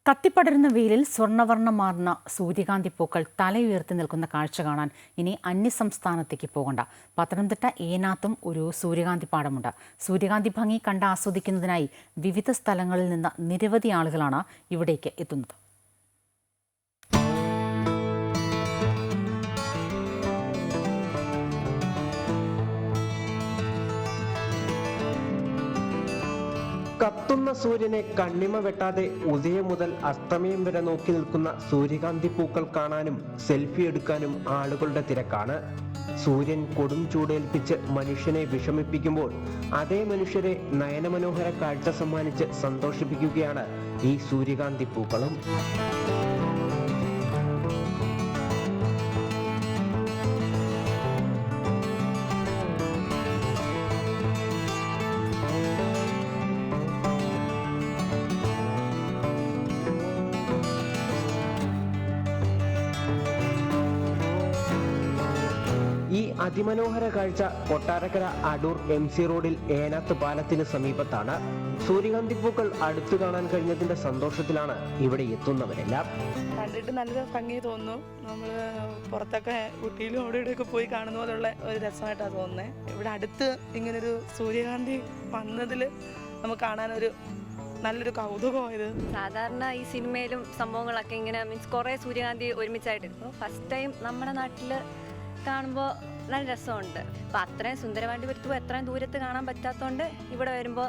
കത്തിപ്പടരുന്ന വെയിലിൽ സ്വർണ്ണവർണ്ണമാർന്ന സൂര്യകാന്തി പൂക്കൾ തലയുയർത്തി നിൽക്കുന്ന കാഴ്ച കാണാൻ ഇനി അന്യസംസ്ഥാനത്തേക്ക് പോകണ്ട. പത്തനംതിട്ട ഏനാത്തും ഒരു സൂര്യകാന്തി പാടമുണ്ട്. സൂര്യകാന്തി ഭംഗി കണ്ട് ആസ്വദിക്കുന്നതിനായി വിവിധ സ്ഥലങ്ങളിൽ നിന്ന് നിരവധി ആളുകളാണ് ഇവിടേക്ക് എത്തുന്നത്. കത്തുന്ന സൂര്യനെ കണ്ണിമ വെട്ടാതെ ഉദയം മുതൽ അസ്തമയം വരെ നോക്കി നിൽക്കുന്ന സൂര്യകാന്തി പൂക്കൾ കാണാനും സെൽഫി എടുക്കാനും ആളുകളുടെ തിരക്കാണ്. സൂര്യൻ കൊടും ചൂടേൽപ്പിച്ച് മനുഷ്യനെ വിഷമിപ്പിക്കുമ്പോൾ അതേ മനുഷ്യരെ നയനമനോഹര കാഴ്ച സമ്മാനിച്ച് സന്തോഷിപ്പിക്കുകയാണ് ഈ സൂര്യകാന്തി പൂക്കളും. ഈ അതിമനോഹര കാഴ്ച കൊട്ടാരക്കര അടൂർ MC റോഡിൽ ഏനാത്ത് പാലത്തിന് സമീപത്താണ്. സൂര്യകാന്തി പൂക്കൾ അടുത്തു കാണാൻ കഴിഞ്ഞതിന്റെ സന്തോഷത്തിലാണ് ഇവിടെ എത്തുന്നവരെല്ലാം. കണ്ടിട്ട് നല്ല ഭംഗി തോന്നുന്നു. നമ്മൾ പുറത്തൊക്കെ ഊട്ടിയിലും അവിടെ ഇവിടെയൊക്കെ പോയി കാണുന്ന പോലുള്ള ഒരു രസമായിട്ടാണ് തോന്നുന്നത്. ഇവിടെ അടുത്ത് ഇങ്ങനൊരു സൂര്യകാന്തി വന്നതിൽ നമുക്ക് കാണാനൊരു നല്ലൊരു കൗതുകമായത്. സാധാരണ ഈ സിനിമയിലും സംഭവങ്ങളൊക്കെ ഇങ്ങനെ മീൻസ് കുറേ സൂര്യകാന്തി ഒരുമിച്ചായിട്ടിരിക്കും. ഫസ്റ്റ് ടൈം നമ്മുടെ നാട്ടിൽ കാണുമ്പോൾ നല്ല രസമുണ്ട്. അപ്പോൾ അത്രയും സുന്ദരമായിട്ട് വരുത്തുമ്പോൾ എത്രയും ദൂരത്ത് കാണാൻ പറ്റാത്തതുകൊണ്ട് ഇവിടെ വരുമ്പോൾ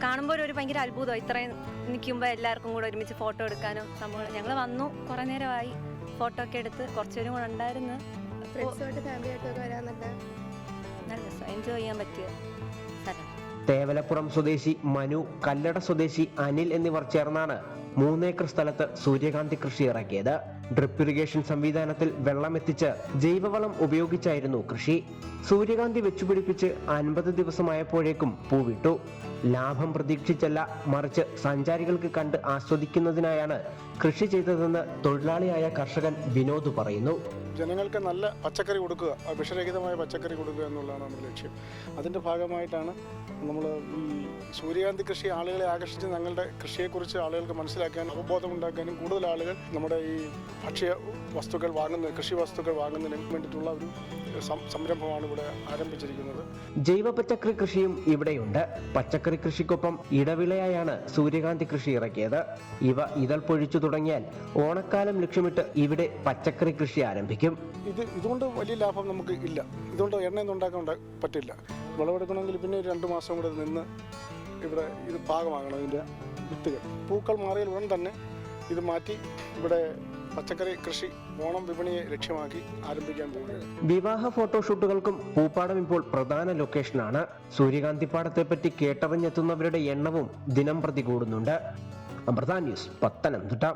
കാണുമ്പോൾ ഒരു ഭയങ്കര അത്ഭുതമാണ്. ഇത്രയും നിൽക്കുമ്പോൾ എല്ലാവർക്കും കൂടെ ഒരുമിച്ച് ഫോട്ടോ എടുക്കാനും സംഭവങ്ങൾ. ഞങ്ങൾ വന്നു കുറേ നേരമായി ഫോട്ടോ ഒക്കെ എടുത്ത് കുറച്ചുപേരും കൂടെ ഉണ്ടായിരുന്നു. നല്ല രസം, എൻജോയ് ചെയ്യാൻ പറ്റിയ സ്ഥലം. തേവലപ്പുറം സ്വദേശി മനു, കല്ലട സ്വദേശി അനിൽ എന്നിവർ ചേർന്നാണ് 3 ഏക്കർ സ്ഥലത്ത് സൂര്യകാന്തി കൃഷി ഇറക്കിയത്. ഡ്രിപ്പ് ഇറിഗേഷൻ സംവിധാനത്തിൽ വെള്ളമെത്തിച്ച് ജൈവവളം ഉപയോഗിച്ചായിരുന്നു കൃഷി. സൂര്യകാന്തി വെച്ചുപിടിപ്പിച്ച് 50 ദിവസമായപ്പോഴേക്കും പൂവിട്ടു. ലാഭം പ്രതീക്ഷിച്ചല്ല, മറിച്ച് സഞ്ചാരികൾക്ക് കണ്ട് ആസ്വദിക്കുന്നതിനായാണ് കൃഷി ചെയ്തതെന്ന് തൊഴിലാളിയായ കർഷകൻ വിനോദ് പറയുന്നു. ജനങ്ങൾക്ക് നല്ല പച്ചക്കറി കൊടുക്കുക, വിഷരഹിതമായ പച്ചക്കറി കൊടുക്കുക എന്നുള്ളതാണ് നമ്മുടെ ലക്ഷ്യം. അതിൻ്റെ ഭാഗമായിട്ടാണ് നമ്മൾ ഈ സൂര്യകാന്തി കൃഷി ആളുകളെ ആകർഷിച്ച് ഞങ്ങളുടെ കൃഷിയെക്കുറിച്ച് ആളുകൾക്ക് മനസ്സിലാക്കാനും അവബോധമുണ്ടാക്കാനും കൂടുതൽ ആളുകൾ നമ്മുടെ ഈ ഭക്ഷ്യ വസ്തുക്കൾ കൃഷി വസ്തുക്കൾ വാങ്ങുന്നതിന് വേണ്ടിയിട്ടുള്ള ഒരു സംരംഭമാണ് ഇവിടെ ആരംഭിച്ചിരിക്കുന്നത്. ജൈവ പച്ചക്കറി കൃഷിയും ഇവിടെയുണ്ട്. പച്ചക്കറി കൃഷിക്കൊപ്പം ഇടവിളയായാണ് സൂര്യകാന്തി കൃഷി ഇറക്കിയത്. ഇവ ഇതൾ പൊഴിച്ചു തുടങ്ങിയാൽ ഓണക്കാലം ലക്ഷ്യമിട്ട് ഇവിടെ പച്ചക്കറി കൃഷി ആരംഭിക്കും. ഇതുകൊണ്ട് വലിയ ലാഭം നമുക്ക് ഇല്ല. ഇതുകൊണ്ട് എണ്ണയൊന്നും ഉണ്ടാക്കാൻ പറ്റില്ല. വിളവെടുക്കണമെങ്കിൽ പിന്നെ 2 മാസം കൂടെ നിന്ന് ഇവിടെ ഇത് പാകമാകണം. ഇതിൻ്റെ വിത്തുകൾ പൂക്കൾ മാറിയാൽ ഉടൻ തന്നെ ഇത് മാറ്റി ഇവിടെ പച്ചക്കറി കൃഷി ഓണം വിപണിയെ ലക്ഷ്യമാക്കി ആരംഭിക്കാൻ പോകുന്നത്. വിവാഹ ഫോട്ടോഷൂട്ടുകൾക്കും പൂപ്പാടം ഇപ്പോൾ പ്രധാന ലൊക്കേഷനാണ്. സൂര്യകാന്തി പാടത്തെ പറ്റി കേട്ടറിഞ്ഞെത്തുന്നവരുടെ എണ്ണവും ദിനം പ്രതി കൂടുന്നുണ്ട്. അമൃത ന്യൂസ്, പത്തനംതിട്ട.